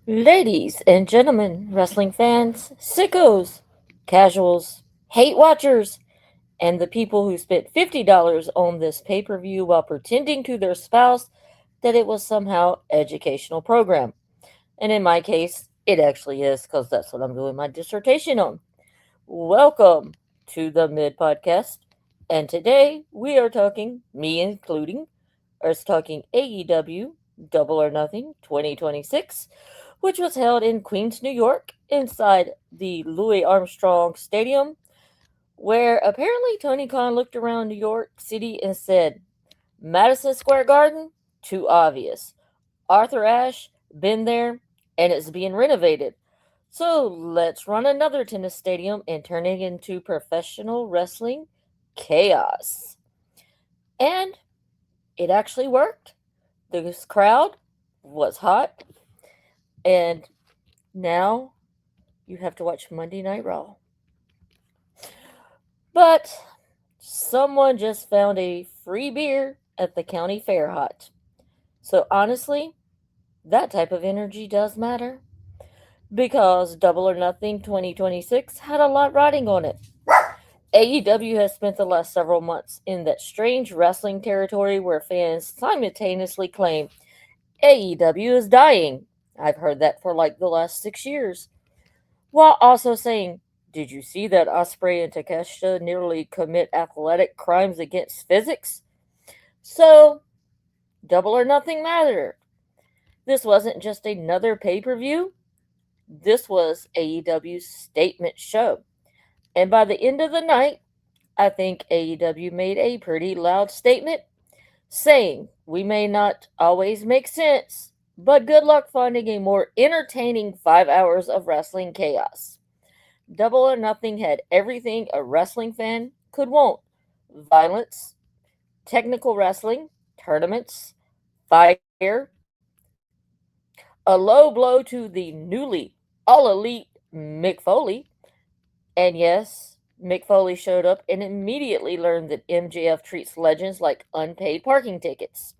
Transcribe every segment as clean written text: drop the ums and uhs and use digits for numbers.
Ladies and gentlemen, wrestling fans, sickos, casuals, hate watchers, and the people who spent $50 on this pay per view while pretending to their spouse that it was somehow educational program. And in my case, it actually is because that's what I'm doing my dissertation on. Welcome to the Mid Podcast. And today we are talking, me including, us talking AEW Double or Nothing 2026, which was held in Queens, New York, inside the Louis Armstrong Stadium, where apparently Tony Khan looked around New York City and said, Madison Square Garden, too obvious. Arthur Ashe, been there, and it's being renovated. So let's run another tennis stadium and turn it into professional wrestling chaos. And it actually worked. This crowd was hot, and now you have to watch Monday Night Raw. But someone just found a free beer at the county fair hot. So honestly, that type of energy does matter because Double or Nothing 2026 had a lot riding on it. AEW has spent the last several months in that strange wrestling territory where fans simultaneously claim AEW is dying. I've heard that for like the last 6 years. While also saying, did you see that Osprey and Takeshita nearly commit athletic crimes against physics? So, Double or Nothing mattered. This wasn't just another pay per view, this was AEW's statement show. And by the end of the night, I think AEW made a pretty loud statement saying, we may not always make sense, but good luck finding a more entertaining 5 hours of wrestling chaos. Double or Nothing had everything a wrestling fan could want: violence, technical wrestling, tournaments, fire, a low blow to the newly all elite Mick Foley, and yes, Mick Foley showed up and immediately learned that MJF treats legends like unpaid parking tickets.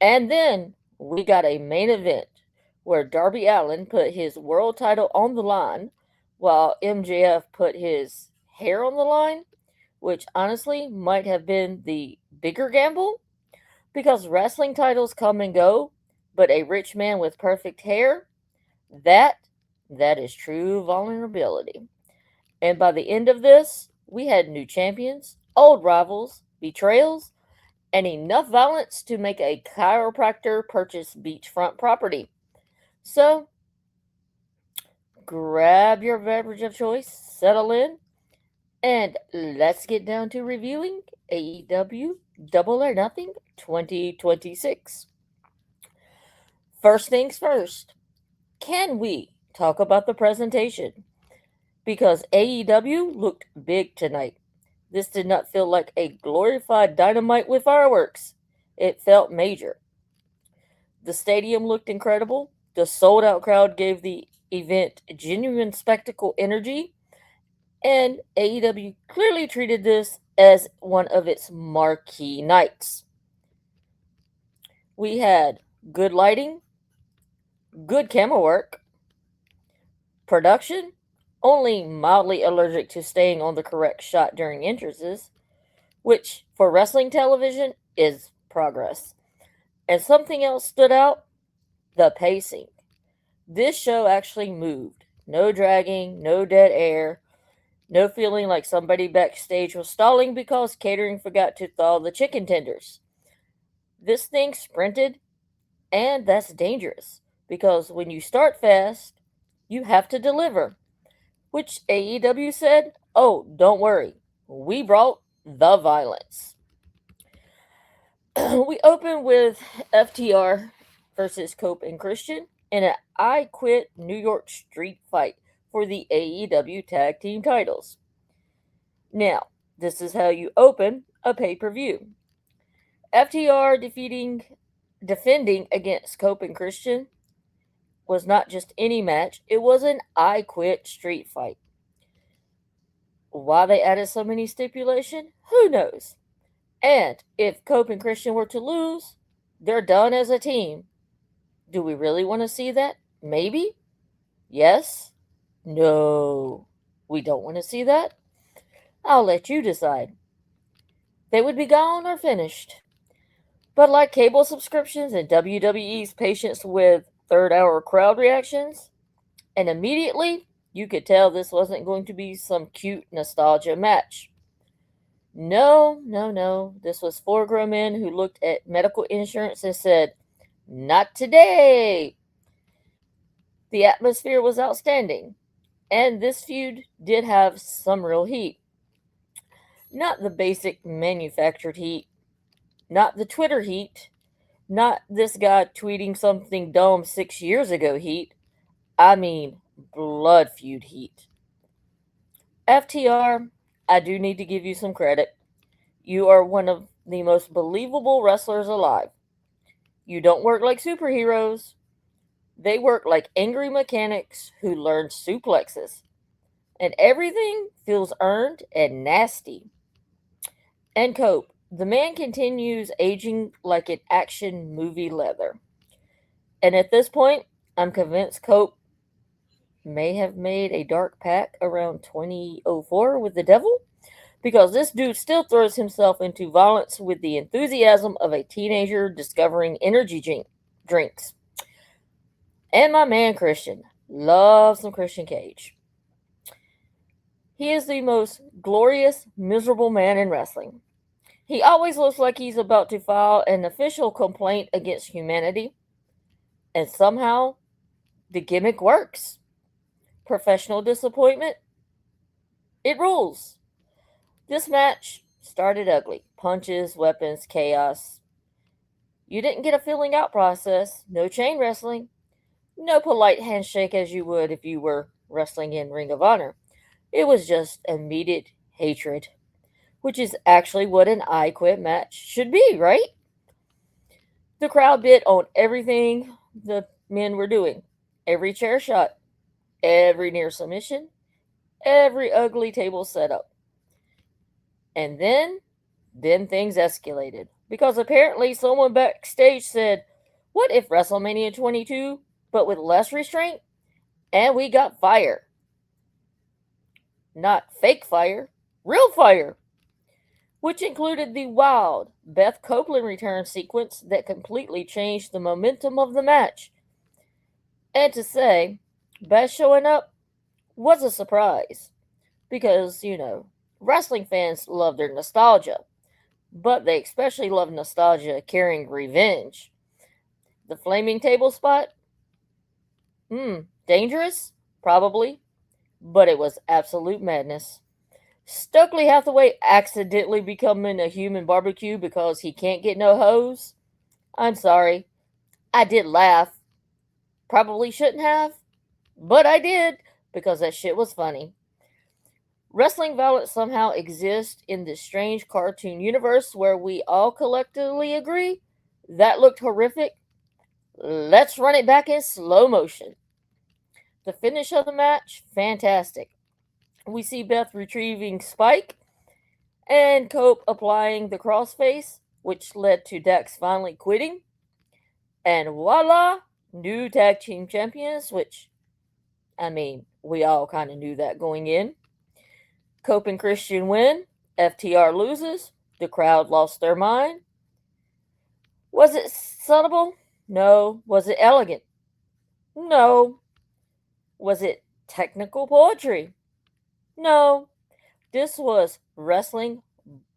And then we got a main event where Darby Allin put his world title on the line while MJF put his hair on the line, which honestly might have been the bigger gamble because wrestling titles come and go, but a rich man with perfect hair, that that is true vulnerability. And by the end of this, we had new champions, old rivals, betrayals, and enough violence to make a chiropractor purchase beachfront property. So, grab your beverage of choice, settle in, and let's get down to reviewing AEW Double or Nothing 2026. First things first, can we talk about the presentation? Because AEW looked big tonight. This did not feel like a glorified dynamite with fireworks. It felt major. The stadium looked incredible. The sold out crowd gave the event genuine spectacle energy, and AEW clearly treated this as one of its marquee nights. We had good lighting, good camera work, production, only mildly allergic to staying on the correct shot during entrances, which for wrestling television is progress. And something else stood out: the pacing. This show actually moved. No dragging, no dead air, no feeling like somebody backstage was stalling because catering forgot to thaw the chicken tenders. This thing sprinted, and that's dangerous because when you start fast, you have to deliver. Which AEW said, oh, don't worry, we brought the violence. We open with FTR versus Cope and Christian in an I Quit New York street fight for the AEW tag team titles. Now, this is how you open a pay per view. FTR defending against Cope and Christian was not just any match, it was an I Quit street fight. Why they added so many stipulations, who knows? And if Cope and Christian were to lose, they're done as a team. Do we really want to see that? Maybe? Yes? No. We don't want to see that? I'll let you decide. They would be gone or finished. But like cable subscriptions and WWE's patience with third hour crowd reactions, and immediately you could tell this wasn't going to be some cute nostalgia match. No, no, no. This was four grown men who looked at medical insurance and said, "Not today." The atmosphere was outstanding, and this feud did have some real heat. Not the basic manufactured heat, not the Twitter heat, not this guy tweeting something dumb 6 years ago heat. I mean, blood feud heat. FTR, I do need to give you some credit. You are one of the most believable wrestlers alive. You don't work like superheroes. They work like angry mechanics who learn suplexes. And everything feels earned and nasty. And Cope, the man continues aging like an action movie leather. And at this point, I'm convinced Cope may have made a dark pact around 2004 with the devil, because this dude still throws himself into violence with the enthusiasm of a teenager discovering energy drinks. And my man Christian loves some Christian Cage. He is the most glorious, miserable man in wrestling. He always looks like he's about to file an official complaint against humanity, and somehow the gimmick works. Professional disappointment? It rules. This match started ugly. Punches, weapons, chaos. You didn't get a feeling out process, no chain wrestling, no polite handshake as you would if you were wrestling in Ring of Honor. It was just immediate hatred, which is actually what an I Quit match should be, right? The crowd bit on everything the men were doing. Every chair shot, every near submission, every ugly table setup. And then things escalated. Because apparently someone backstage said, "What if WrestleMania 22, but with less restraint?" And we got fire. Not fake fire, real fire. Which included the wild Beth Copeland return sequence that completely changed the momentum of the match. And to say, Beth showing up was a surprise. Because, wrestling fans love their nostalgia. But they especially love nostalgia carrying revenge. The flaming table spot? Dangerous? Probably. But it was absolute madness. Stokely Hathaway accidentally becoming a human barbecue because he can't get no hose? I'm sorry. I did laugh. Probably shouldn't have, but I did because that shit was funny. Wrestling violence somehow exists in this strange cartoon universe where we all collectively agree that looked horrific. Let's run it back in slow motion. The finish of the match, fantastic. We see Beth retrieving Spike and Cope applying the crossface, which led to Dax finally quitting. And voila, new tag team champions, which, we all kind of knew that going in. Cope and Christian win. FTR loses. The crowd lost their mind. Was it subtle? No. Was it elegant? No. Was it technical poetry? No. This was wrestling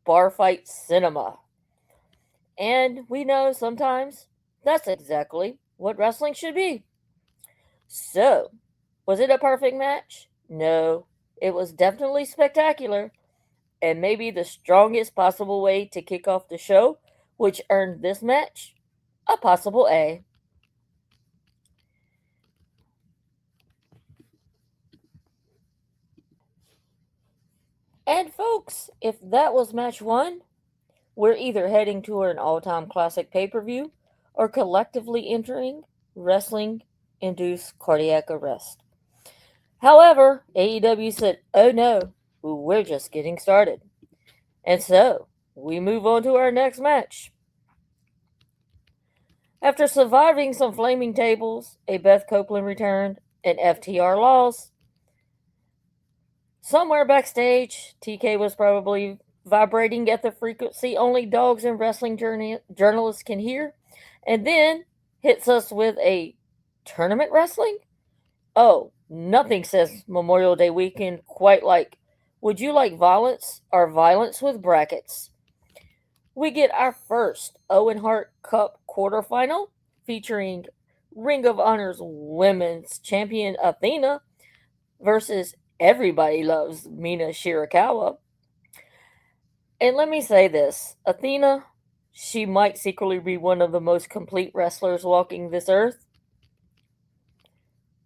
bar fight cinema. And we know sometimes that's exactly what wrestling should be. So, was it a perfect match? No. It was definitely spectacular, and maybe the strongest possible way to kick off the show, which earned this match a possible A. And folks, if that was match one, we're either heading to an all time classic pay per view or collectively entering wrestling induced cardiac arrest. However, AEW said, "Oh no, we're just getting started." And so, we move on to our next match. After surviving some flaming tables, a Beth Copeland return, and FTR loss, somewhere backstage, TK was probably vibrating at the frequency only dogs and wrestling journalists can hear, and then hits us with a tournament wrestling? Oh, nothing says Memorial Day weekend quite like, would you like violence or violence with brackets? We get our first Owen Hart Cup quarterfinal featuring Ring of Honor's women's champion Athena versus everybody loves Mina Shirakawa. And let me say this, Athena, she might secretly be one of the most complete wrestlers walking this earth.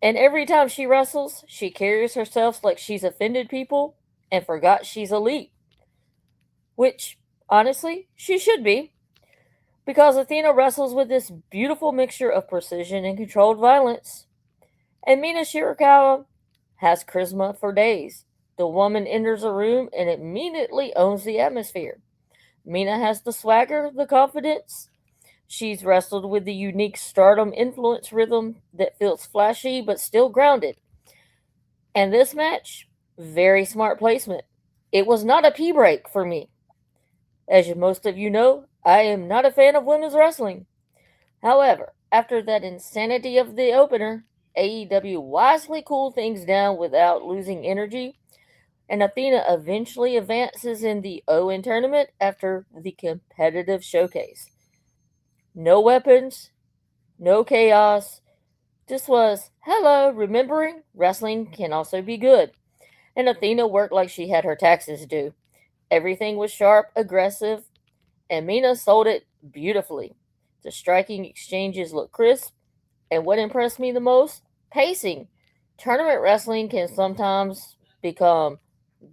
And every time she wrestles, she carries herself like she's offended people and forgot she's elite. Which, honestly, she should be. Because Athena wrestles with this beautiful mixture of precision and controlled violence. And Mina Shirakawa has charisma for days. The woman enters a room and immediately owns the atmosphere. Mina has the swagger, the confidence. She's wrestled with the unique stardom influence rhythm that feels flashy but still grounded. And this match, very smart placement. It was not a pee break for me. As most of you know, I am not a fan of women's wrestling. However, after that insanity of the opener, AEW wisely cooled things down without losing energy, and Athena eventually advances in the Owen tournament after the competitive showcase. No weapons, no chaos. This was, hello, remembering wrestling can also be good. And Athena worked like she had her taxes due. Everything was sharp, aggressive, and Mina sold it beautifully. The striking exchanges looked crisp, and what impressed me the most? Pacing. Tournament wrestling can sometimes become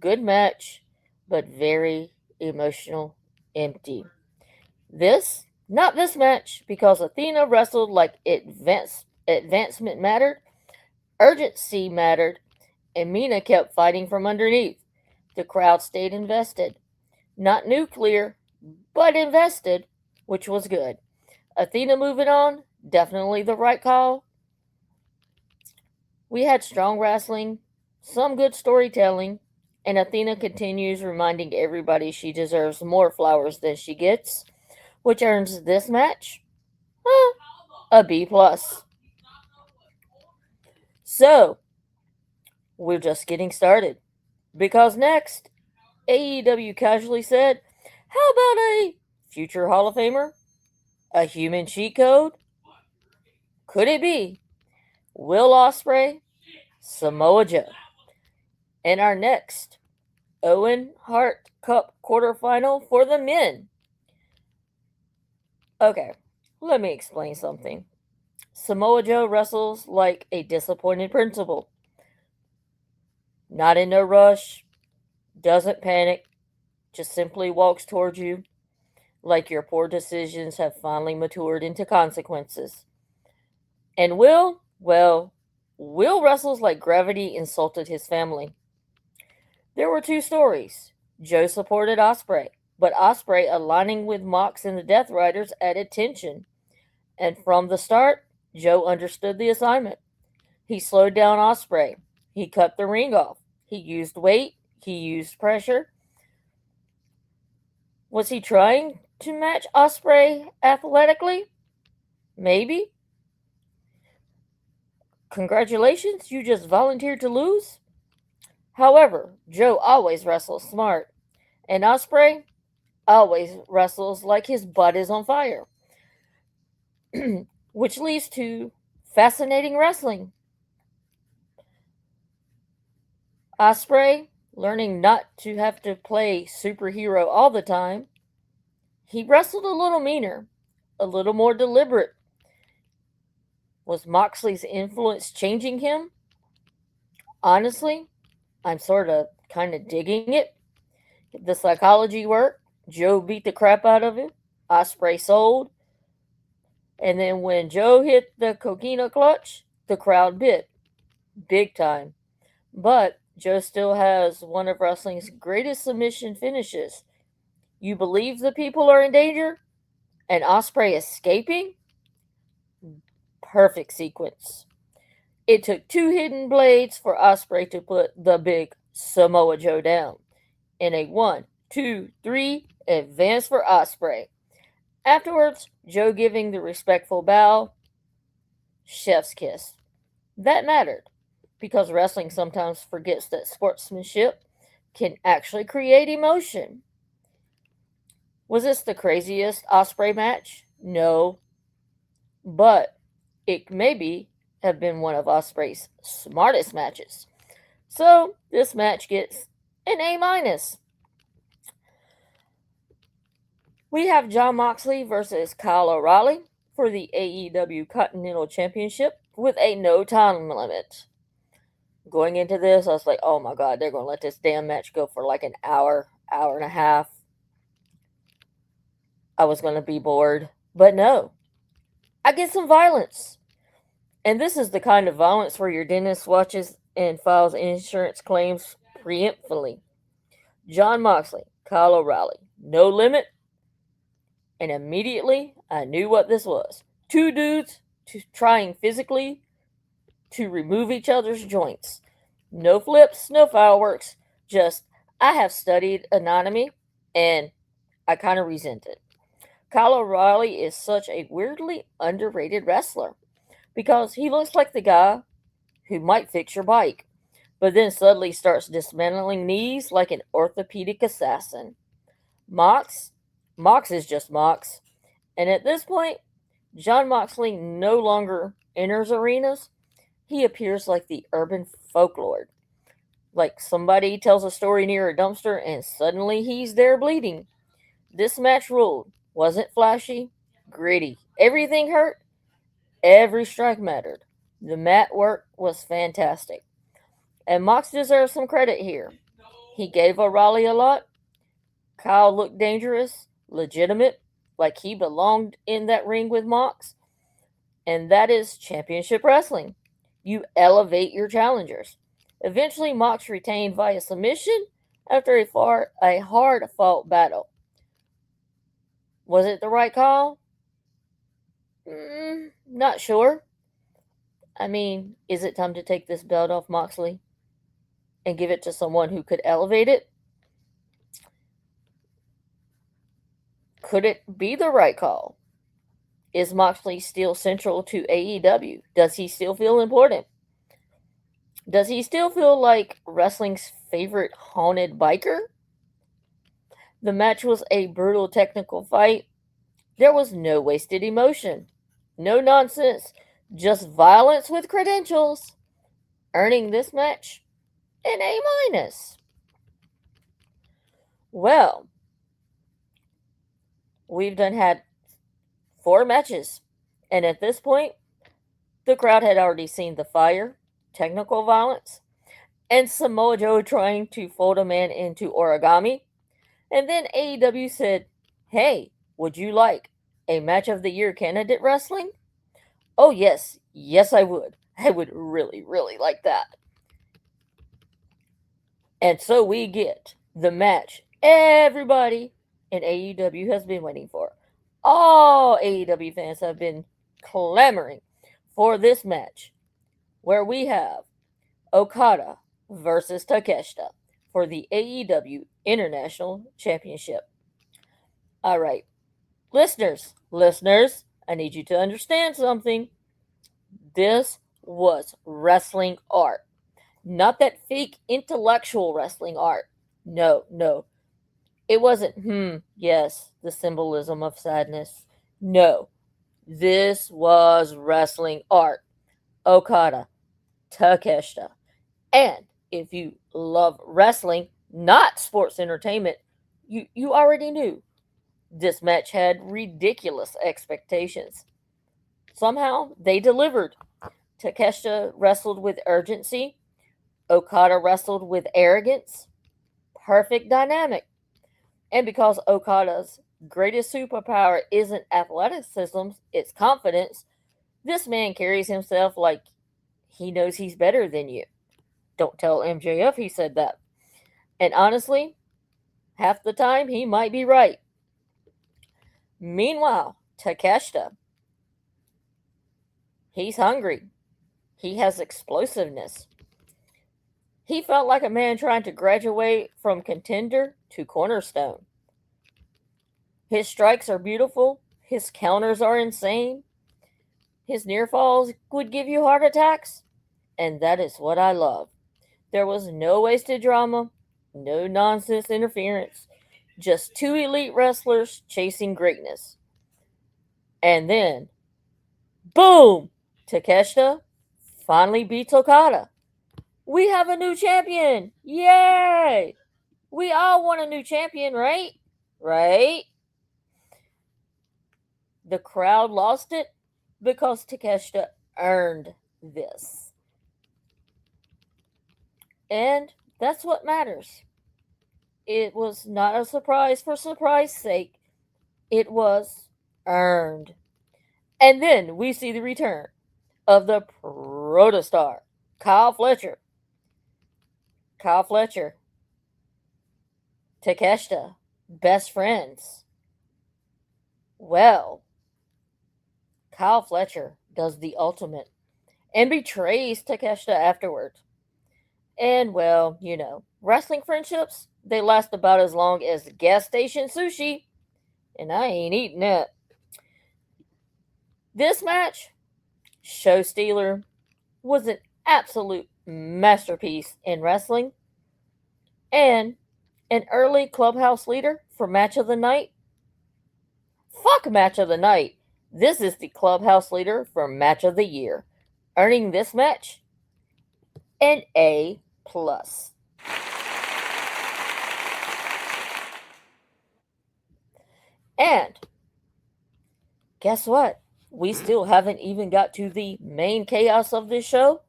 good match, but very emotional, empty. Not this match, because Athena wrestled like advancement mattered, urgency mattered, and Mina kept fighting from underneath. The crowd stayed invested. Not nuclear, but invested, which was good. Athena moving on, definitely the right call. We had strong wrestling, some good storytelling, and Athena continues reminding everybody she deserves more flowers than she gets, which earns this match a B plus. So, we're just getting started. Because next, AEW casually said, how about a future Hall of Famer? A human cheat code? Could it be Will Ospreay, Samoa Joe? And our next Owen Hart Cup quarterfinal for the men. Okay, let me explain something. Samoa Joe wrestles like a disappointed principal. Not in no rush, doesn't panic, just simply walks towards you like your poor decisions have finally matured into consequences. And Will wrestles like gravity insulted his family. There were two stories. Joe supported Ospreay, but Ospreay aligning with Mox and the Death Riders added tension. And from the start, Joe understood the assignment. He slowed down Ospreay. He cut the ring off. He used weight. He used pressure. Was he trying to match Ospreay athletically? Maybe. Congratulations, you just volunteered to lose? However, Joe always wrestles smart, and Ospreay always wrestles like his butt is on fire. Which leads to fascinating wrestling. Ospreay, learning not to have to play superhero all the time, he wrestled a little meaner, a little more deliberate. Was Moxley's influence changing him? Honestly, I'm kind of digging it. The psychology work, Joe beat the crap out of him, Ospreay sold, and then when Joe hit the coquina clutch, the crowd bit. Big time. But Joe still has one of wrestling's greatest submission finishes. You believe the people are in danger? And Ospreay escaping? perfect sequence. It took 2 hidden blades for Osprey to put the big Samoa Joe down. In a 1, 2, 3 advance for Osprey. Afterwards, Joe giving the respectful bow, chef's kiss. That mattered, because wrestling sometimes forgets that sportsmanship can actually create emotion. Was this the craziest Osprey match? No, but it maybe have been one of Osprey's smartest matches. So this match gets an A minus. We have Jon Moxley versus Kyle O'Reilly for the AEW Continental Championship with a no time limit. Going into this, I was like, oh my god, they're going to let this damn match go for like an hour, hour and a half. I was going to be bored. But no, I get some violence. And this is the kind of violence where your dentist watches and files insurance claims preemptively. Jon Moxley, Kyle O'Reilly, no limit. And immediately, I knew what this was. Two dudes trying physically to remove each other's joints. No flips, no fireworks, just, I have studied anatomy, and I kind of resent it. Kyle O'Reilly is such a weirdly underrated wrestler, because he looks like the guy who might fix your bike, but then suddenly starts dismantling knees like an orthopedic assassin. Mox is just Mox. And at this point, Jon Moxley no longer enters arenas. He appears like the urban folklore. Like somebody tells a story near a dumpster and suddenly he's there bleeding. This match ruled. Wasn't flashy, gritty. Everything hurt. Every strike mattered. The mat work was fantastic. And Mox deserves some credit here. He gave O'Reilly a lot. Kyle looked dangerous, legitimate, like he belonged in that ring with Mox. And that is championship wrestling. You elevate your challengers. Eventually, Mox retained via submission after a hard-fought battle. Was it the right call? Not sure. I mean, is it time to take this belt off Moxley and give it to someone who could elevate it? Could it be the right call? Is Moxley still central to AEW? Does he still feel important? Does he still feel like wrestling's favorite haunted biker? The match was a brutal technical fight. There was no wasted emotion. No nonsense. Just violence with credentials. Earning this match an A minus. Well, we've had 4 matches. And at this point, the crowd had already seen the fire, technical violence, and Samoa Joe trying to fold a man into origami. And then AEW said, hey, would you like a match of the year candidate wrestling? Oh, yes. Yes, I would. I would really, really like that. And so we get the match everybody in AEW has been waiting for. All AEW fans have been clamoring for this match, where we have Okada versus Takeshita for the AEW International Championship. All right, listeners, I need you to understand something. This was wrestling art. Not that fake intellectual wrestling art. No. It wasn't, yes, the symbolism of sadness. No. This was wrestling art. Okada, Takeshita. And if you love wrestling, not sports entertainment, you already knew. This match had ridiculous expectations. Somehow, they delivered. Takeshita wrestled with urgency. Okada wrestled with arrogance. Perfect dynamic. And because Okada's greatest superpower isn't athleticism, it's confidence, this man carries himself like he knows he's better than you. Don't tell MJF he said that. And honestly, half the time he might be right. Meanwhile, Takeshita He's hungry. He has explosiveness. He felt like a man trying to graduate from contender to cornerstone. His strikes are beautiful. His counters are insane. His near falls would give you heart attacks. And that is what I love. There was no wasted drama, no nonsense interference, just two elite wrestlers chasing greatness. And then, boom! Takeshita finally beats Okada. We have a new champion! Yay! We all want a new champion, right? Right? The crowd lost it because Takeshita earned this. And that's what matters. It was not a surprise for surprise's sake. It was earned. And then we see the return of the protostar, Kyle Fletcher. Kyle Fletcher. Takeshita. Best friends. Well, Kyle Fletcher does the ultimate and betrays Takeshita afterward. And, well, you know, wrestling friendships, they last about as long as gas station sushi. And I ain't eating it. This match, Show Stealer, was an absolute masterpiece in wrestling. And an early clubhouse leader for match of the night. Fuck match of the night. This is the clubhouse leader for match of the year. Earning this match an A+. And guess what? We still haven't even got to the main chaos of this show.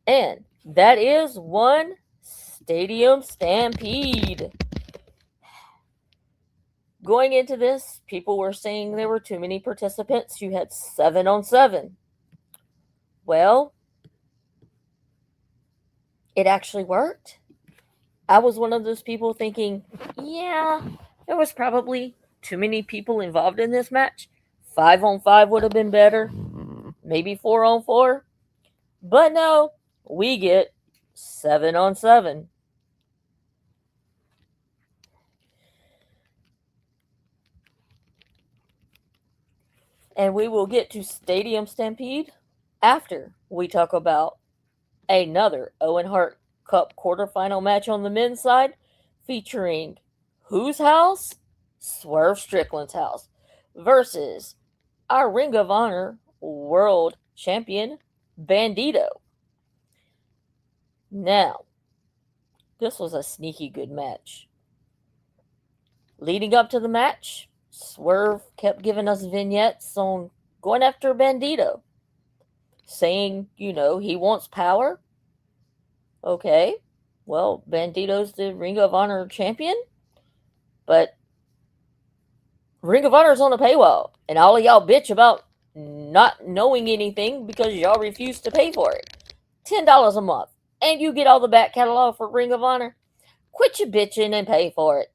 And that is one Stadium Stampede. Going into this, people were saying there were too many participants. You had 7 on 7. Well, it actually worked. I was one of those people thinking, yeah, there was probably too many people involved in this match. 5 on 5 would have been better. Maybe 4 on 4. But no, we get 7 on 7. And we will get to Stadium Stampede after we talk about another Owen Hart Cup quarterfinal match on the men's side featuring whose house? Swerve Strickland's house versus our Ring of Honor World Champion, Bandito. Now, this was a sneaky good match. Leading up to the match, Swerve kept giving us vignettes on going after Bandito, saying, you know, he wants power. Okay, well, Bandito's the Ring of Honor champion, but Ring of Honor's on a paywall, and all of y'all bitch about not knowing anything because y'all refuse to pay for it. $10 a month, and you get all the back catalog for Ring of Honor. Quit your bitching and pay for it.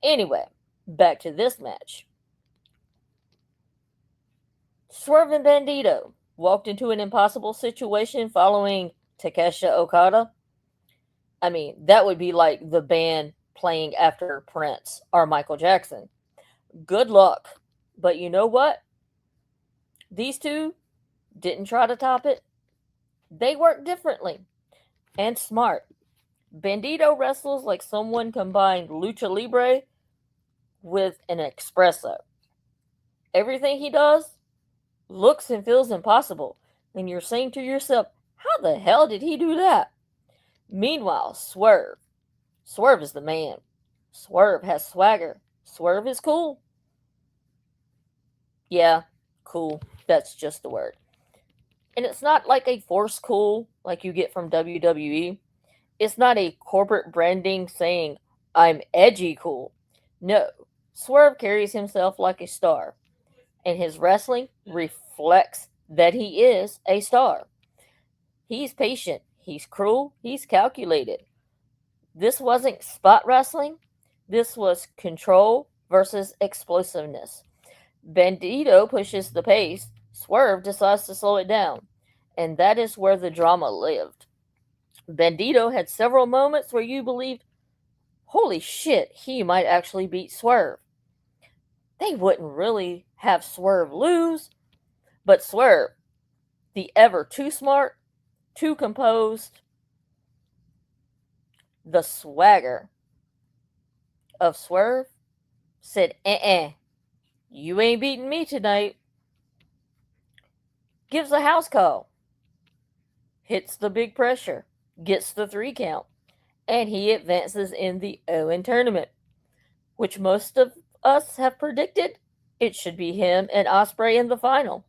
Anyway, back to this match. Swerve and Bandito walked into an impossible situation following Takeshita Okada. I mean, that would be like the band playing after Prince or Michael Jackson. Good luck. But you know what? These two didn't try to top it. They work differently and smart. Bandito wrestles like someone combined lucha libre with an espresso. Everything he does looks and feels impossible, and you're saying to yourself, how the hell did he do that? Meanwhile, Swerve is the man. Swerve has swagger. Swerve is cool. Yeah, cool. That's just the word. And it's not like a forced cool like you get from WWE. It's not a corporate branding saying, I'm edgy cool. No, Swerve carries himself like a star, and his wrestling reflects that he is a star. He's patient, he's cruel, he's calculated. This wasn't spot wrestling, this was control versus explosiveness. Bandito pushes the pace, Swerve decides to slow it down, and that is where the drama lived. Bandito had several moments where you believed, holy shit, he might actually beat Swerve. They wouldn't really have Swerve lose, but Swerve, the ever too smart, too composed, the swagger of Swerve, said, you ain't beating me tonight. Gives a house call, hits the big pressure, gets the 3 count, and he advances in the Owen tournament, which most of us have predicted it should be him and Ospreay in the final,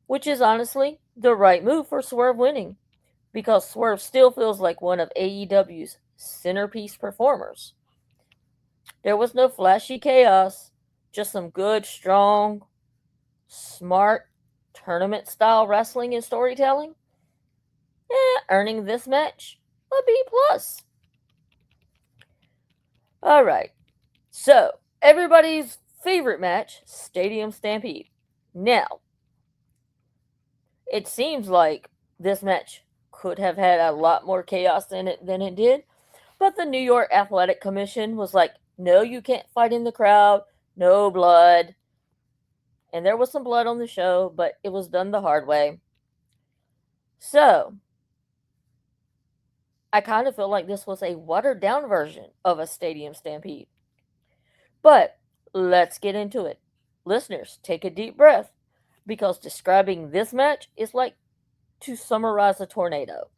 which is honestly the right move for Swerve winning, because Swerve still feels like one of AEW's centerpiece performers. There was no flashy chaos, just some good, strong, smart, tournament-style wrestling and storytelling. Earning this match a B+. Alright, so everybody's favorite match, Stadium Stampede. Now, it seems like this match could have had a lot more chaos in it than it did, but the New York Athletic Commission was like, no, you can't fight in the crowd, no blood. And there was some blood on the show, but it was done the hard way. So, I kind of feel like this was a watered down version of a Stadium Stampede. But let's get into it. Listeners, take a deep breath, because describing this match is like to summarize a tornado.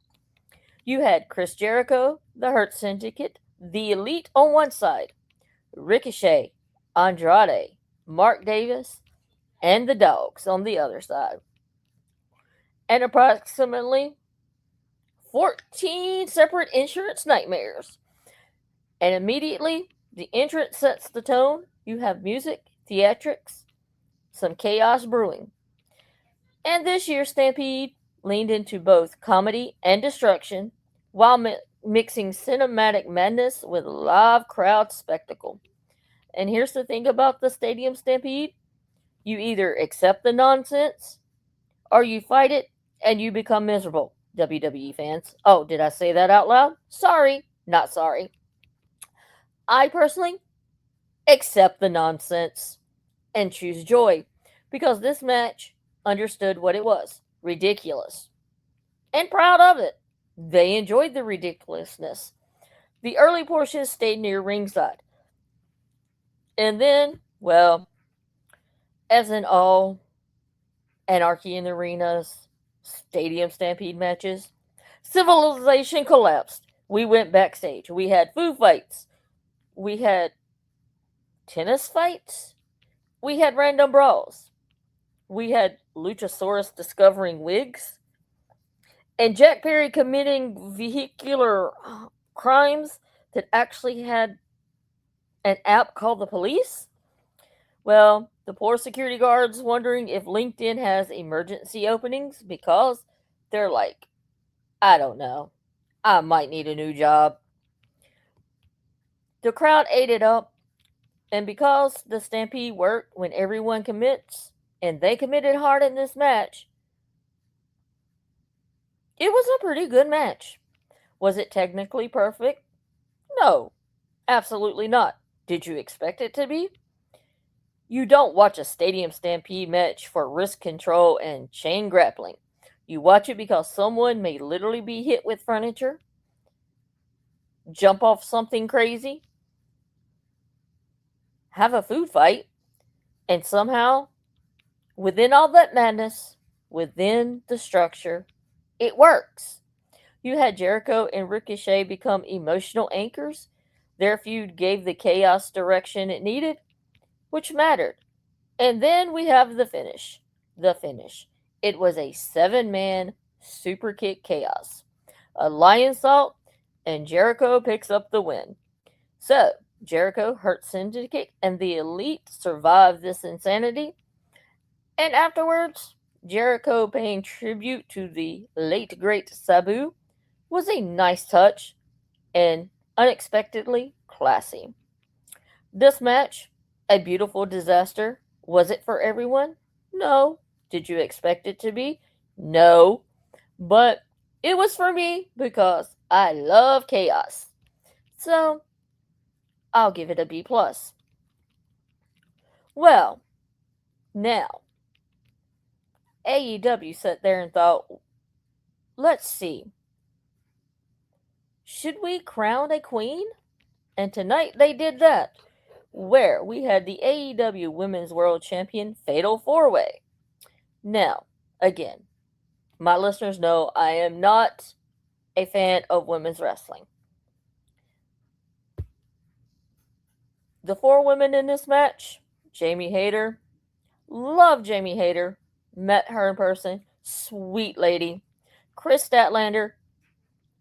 You had Chris Jericho, the Hurt Syndicate, the Elite on one side, Ricochet, Andrade, Mark Davis, and the Dogs on the other side. And approximately 14 separate entrance nightmares. And immediately, the entrance sets the tone. You have music, theatrics, some chaos brewing. And this year's Stampede leaned into both comedy and destruction while mixing cinematic madness with live crowd spectacle. And here's the thing about the Stadium Stampede. You either accept the nonsense or you fight it and you become miserable, WWE fans. Oh, did I say that out loud? Sorry, not sorry. I personally accept the nonsense and choose joy, because this match understood what it was, ridiculous, and proud of it. They enjoyed the ridiculousness. The early portions stayed near ringside. And then, well, as in all Anarchy in the Arenas, Stadium Stampede matches, civilization collapsed. We went backstage. We had food fights. We had tennis fights. We had random brawls. We had Luchasaurus discovering wigs. And Jack Perry committing vehicular crimes that actually had an app called the police. Well, the poor security guards wondering if LinkedIn has emergency openings, because they're like, I don't know, I might need a new job. The crowd ate it up, and because the Stampede worked when everyone commits, and they committed hard in this match, it was a pretty good match. Was it technically perfect? No, absolutely not. Did you expect it to be? You don't watch a Stadium Stampede match for wrist control and chain grappling. You watch it because someone may literally be hit with furniture, jump off something crazy, have a food fight, and somehow, within all that madness, within the structure, it works. You had Jericho and Ricochet become emotional anchors. Their feud gave the chaos direction it needed, which mattered. And then we have the finish. The finish. It was a 7-man super kick chaos. A lion salt, and Jericho picks up the win. So, Jericho, Hurt Syndicate, and the Elite survived this insanity. And afterwards, Jericho paying tribute to the late great Sabu was a nice touch and unexpectedly classy. This match, a beautiful disaster. Was it for everyone? No. Did you expect it to be? No. But it was for me because I love chaos. So I'll give it a B plus. Well, now AEW sat there and thought, let's see, should we crown a queen? And tonight they did that, where we had the AEW Women's World Champion Fatal 4-Way. Now, again, my listeners know I am not a fan of women's wrestling. The 4 women in this match, Jamie Hayter, love Jamie Hayter, met her in person, sweet lady. Chris Statlander,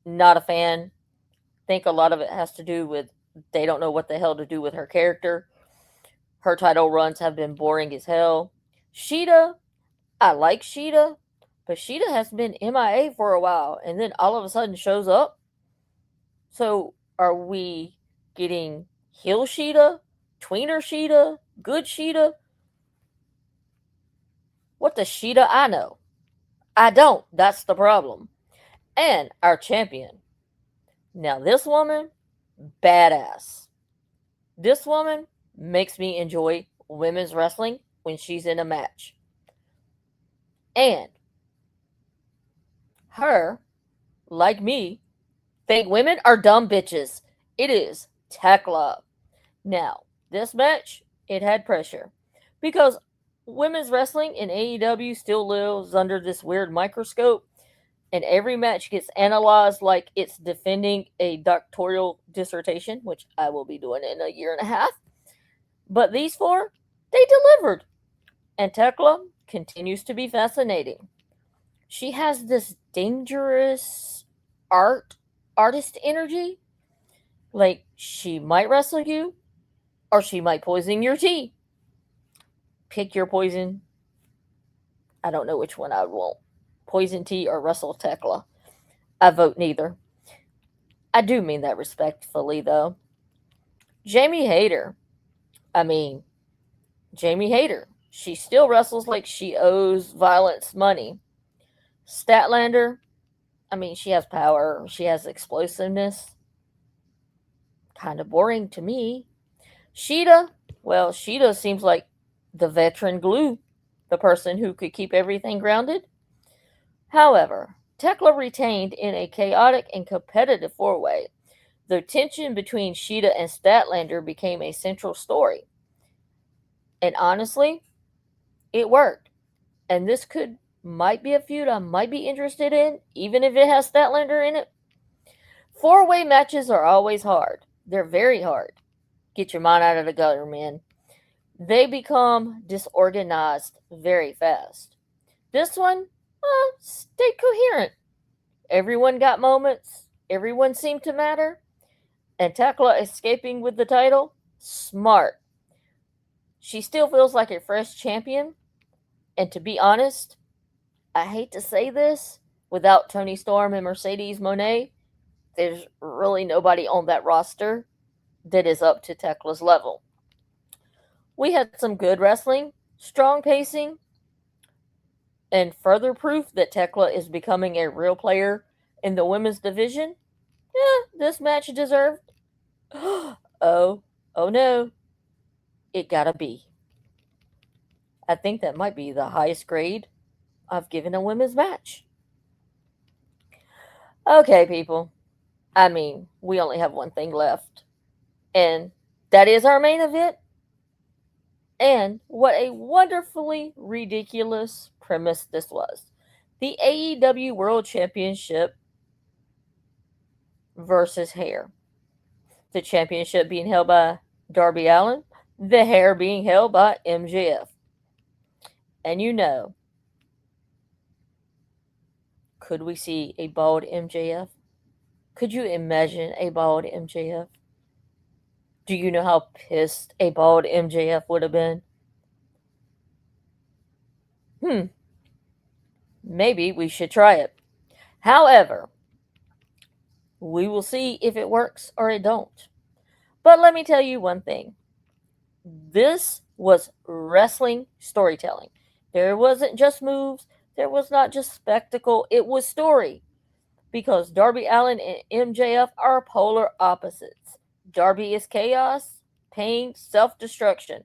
not a fan. Think a lot of it has to do with they don't know what the hell to do with her character. Her title runs have been boring as hell. Sheeta, I like Sheeta, but Sheeta has been MIA for a while and then all of a sudden shows up. So are we getting heel Sheeta, tweener Sheeta, good Sheeta? What the Sheeta I know? I don't. That's the problem. And our champion. Now this woman, badass. This woman makes me enjoy women's wrestling when she's in a match. And her, like me, think women are dumb bitches. It is Tekla. Now, this match, it had pressure. Because women's wrestling in AEW still lives under this weird microscope. And every match gets analyzed like it's defending a doctoral dissertation, which I will be doing in a year and a half. But these 4, they delivered. And Tekla continues to be fascinating. She has this dangerous artist energy. Like, she might wrestle you, or she might poison your tea. Pick your poison. I don't know which one I would want. Poison tea or wrestle Tekla. I vote neither. I do mean that respectfully, though. Jamie Hayter. Jamie Hayter. She still wrestles like she owes Violence money. Statlander. She has power. She has explosiveness. Kind of boring to me. Sheeta. Well, Sheeta seems like the veteran glue. The person who could keep everything grounded. However, Tekla retained in a chaotic and competitive 4-way. The tension between Sheeta and Statlander became a central story. And honestly, it worked. And this might be a feud I might be interested in, even if it has Statlander in it. 4-way matches are always hard. They're very hard. Get your mind out of the gutter, man. They become disorganized very fast. This one, stayed coherent. Everyone got moments. Everyone seemed to matter. And Tekla escaping with the title, smart. She still feels like a fresh champion. And to be honest, I hate to say this, without Toni Storm and Mercedes Moné, there's really nobody on that roster that is up to Tekla's level. We had some good wrestling, strong pacing, and further proof that Tekla is becoming a real player in the women's division. This match deserved. Oh no. It gotta be. I think that might be the highest grade I've given a women's match. Okay, people. We only have one thing left. And that is our main event. And what a wonderfully ridiculous premise this was. The AEW World Championship versus hair. The championship being held by Darby Allin, the hair being held by MJF. And could we see a bald MJF? Could you imagine a bald MJF? Do you know how pissed a bald MJF would have been? Maybe we should try it. However, we will see if it works or it don't. But let me tell you one thing. This was wrestling storytelling. There wasn't just moves, there was not just spectacle, it was story. Because Darby Allin and MJF are polar opposites. Darby is chaos, pain, self destruction.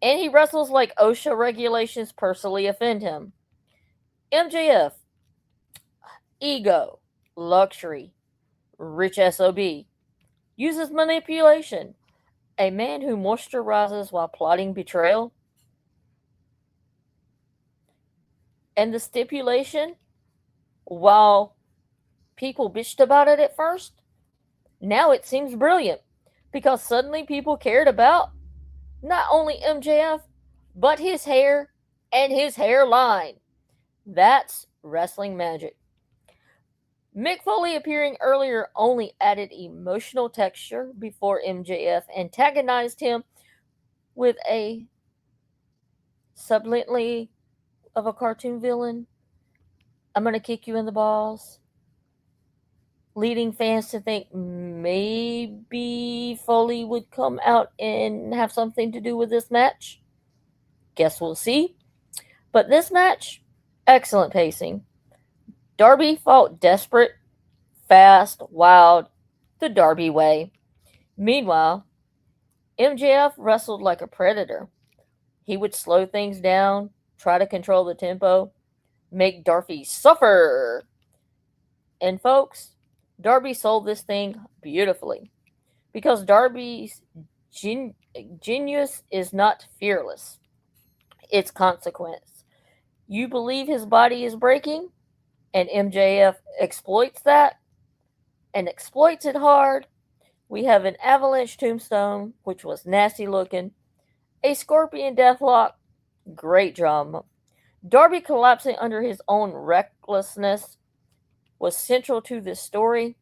And he wrestles like OSHA regulations personally offend him. MJF, ego, luxury, rich SOB, uses manipulation. A man who moisturizes while plotting betrayal. And the stipulation, while people bitched about it at first, now it seems brilliant because suddenly people cared about not only MJF, but his hair and his hairline. That's wrestling magic. Mick Foley appearing earlier only added emotional texture before MJF antagonized him with a subliminally of a cartoon villain. I'm going to kick you in the balls. Leading fans to think maybe Foley would come out and have something to do with this match. Guess we'll see. But this match, excellent pacing. Darby fought desperate, fast, wild, the Darby way. Meanwhile, MJF wrestled like a predator. He would slow things down, try to control the tempo, make Darby suffer. And folks, Darby sold this thing beautifully. Because Darby's genius is not fearless. It's consequence. You believe his body is breaking, and MJF exploits that, and exploits it hard. We have an avalanche tombstone, which was nasty looking, a scorpion deathlock, great drama. Darby collapsing under his own recklessness was central to this story.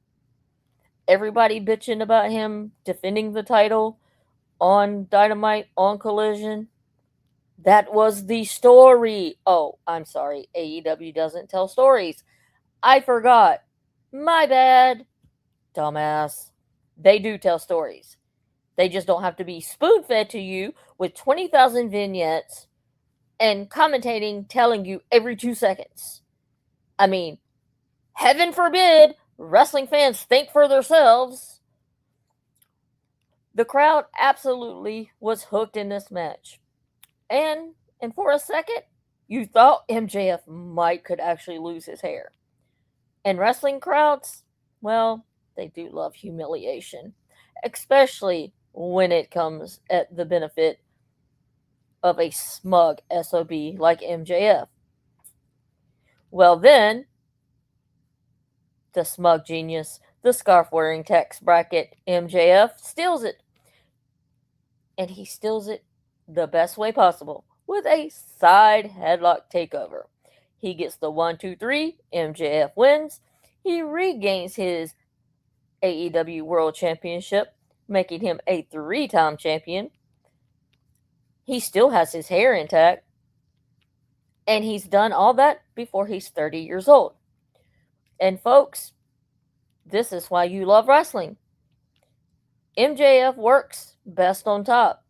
Everybody bitching about him defending the title on Dynamite, on Collision. That was the story. Oh, I'm sorry. AEW doesn't tell stories. I forgot. My bad. Dumbass. They do tell stories. They just don't have to be spoon fed to you with 20,000 vignettes and commentating telling you every 2 seconds. I mean, heaven forbid wrestling fans think for themselves. The crowd absolutely was hooked in this match. And for a second, you thought MJF could actually lose his hair. And wrestling crowds, well, they do love humiliation, especially when it comes at the benefit of a smug SOB like MJF. Well, then, the smug genius, the scarf wearing tax bracket MJF steals it. And he steals it the best way possible with a side headlock takeover. He gets the 1, 2, 3. MJF wins. He regains his AEW World Championship, making him a 3-time champion. He still has his hair intact. And he's done all that before he's 30 years old. And folks, this is why you love wrestling. MJF works best on top.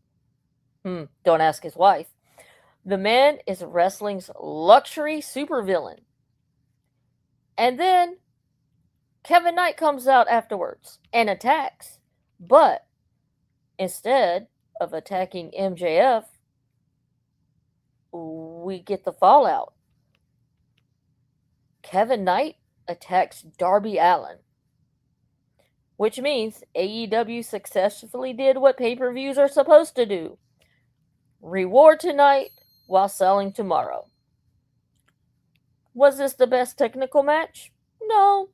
Don't ask his wife. The man is wrestling's luxury supervillain. And then Kevin Knight comes out afterwards and attacks. But instead of attacking MJF, we get the fallout. Kevin Knight attacks Darby Allin. Which means AEW successfully did what pay-per-views are supposed to do. Reward tonight while selling tomorrow. Was this the best technical match? No.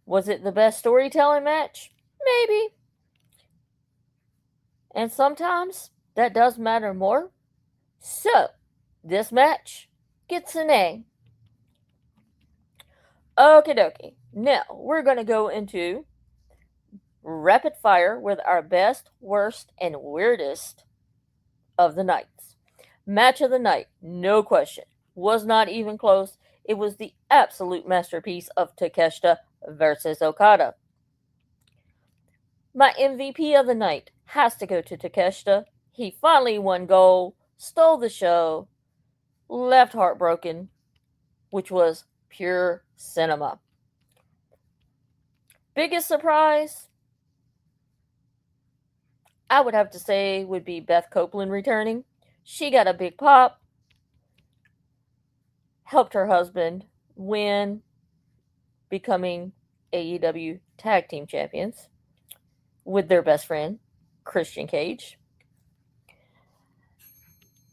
Was it the best storytelling match? Maybe. And sometimes that does matter more. So, this match gets an A. Okie dokie. Now, we're going to go into rapid fire with our best, worst, and weirdest of the nights. Match of the night, no question. Was not even close. It was the absolute masterpiece of Takeshita versus Okada. My MVP of the night has to go to Takeshita. He finally won gold, stole the show, left heartbroken, which was pure cinema. Biggest surprise, I would have to say, would be Beth Copeland returning. She got a big pop, helped her husband win, becoming AEW Tag Team Champions with their best friend, Christian Cage.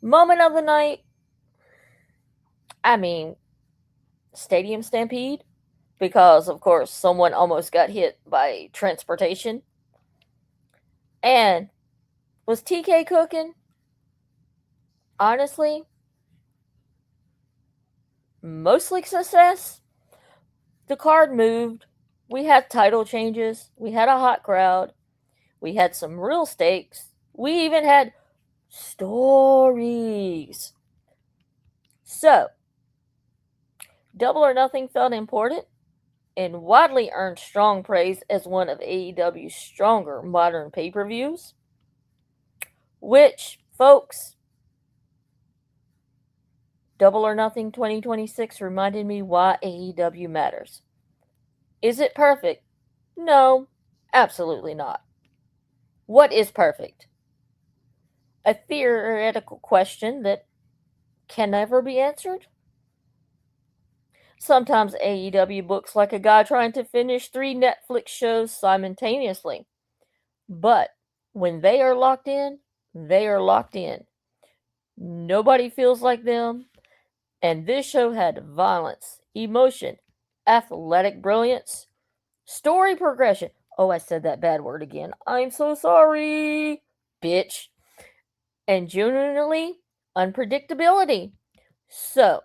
Moment of the night, I mean, Stadium Stampede, because, of course, someone almost got hit by transportation. And was TK cooking? Honestly, mostly success. The card moved. We had title changes. We had a hot crowd. We had some real stakes. We even had stories. So, Double or Nothing felt important and widely earned strong praise as one of AEW's stronger modern pay-per-views. Which, folks, Double or Nothing 2026 reminded me why AEW matters. Is it perfect? No, absolutely not. What is perfect? A theoretical question that can never be answered? Sometimes AEW looks like a guy trying to finish 3 Netflix shows simultaneously. But when they are locked in, they are locked in. Nobody feels like them. And this show had violence, emotion, athletic brilliance, story progression. Oh, I said that bad word again. I'm so sorry, bitch. And genuinely unpredictability. So,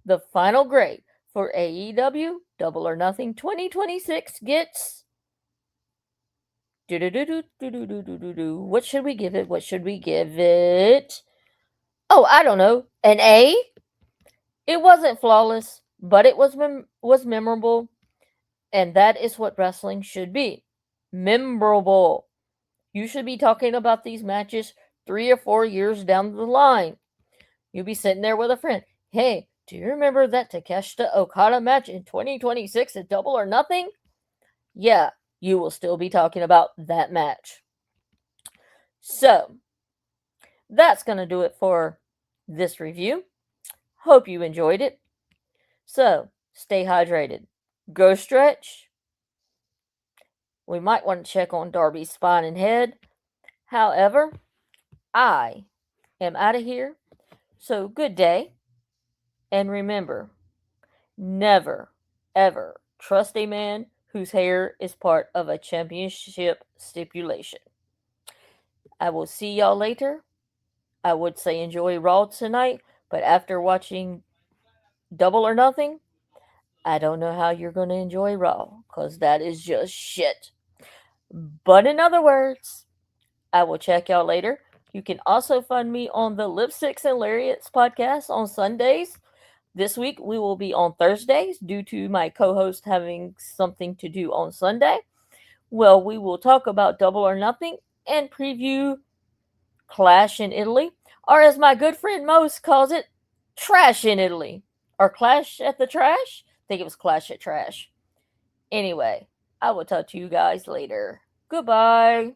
the final grade for AEW Double or Nothing 2026 gets. What should we give it? What should we give it? Oh, I don't know. An A? It wasn't flawless, but it was memorable, and that is what wrestling should be. Memorable. You should be talking about these matches 3 or 4 years down the line. You'll be sitting there with a friend. Hey, do you remember that Takeshita Okada match in 2026 at Double or Nothing? Yeah, you will still be talking about that match. So, that's going to do it for this review. Hope you enjoyed it. So, stay hydrated. Go stretch. We might want to check on Darby's spine and head. However, I am out of here. So, good day. And remember, never, ever trust a man whose hair is part of a championship stipulation. I will see y'all later. I would say enjoy Raw tonight, but after watching Double or Nothing, I don't know how you're going to enjoy Raw, because that is just shit. But in other words, I will check y'all later. You can also find me on the Lipsticks and Lariats podcast on Sundays. This week we will be on Thursdays due to my co-host having something to do on Sunday. Well, we will talk about Double or Nothing and preview Clash in Italy, or as my good friend Mose calls it, Trash in Italy. Or Clash at the Trash? I think it was Clash at Trash. Anyway, I will talk to you guys later. Goodbye.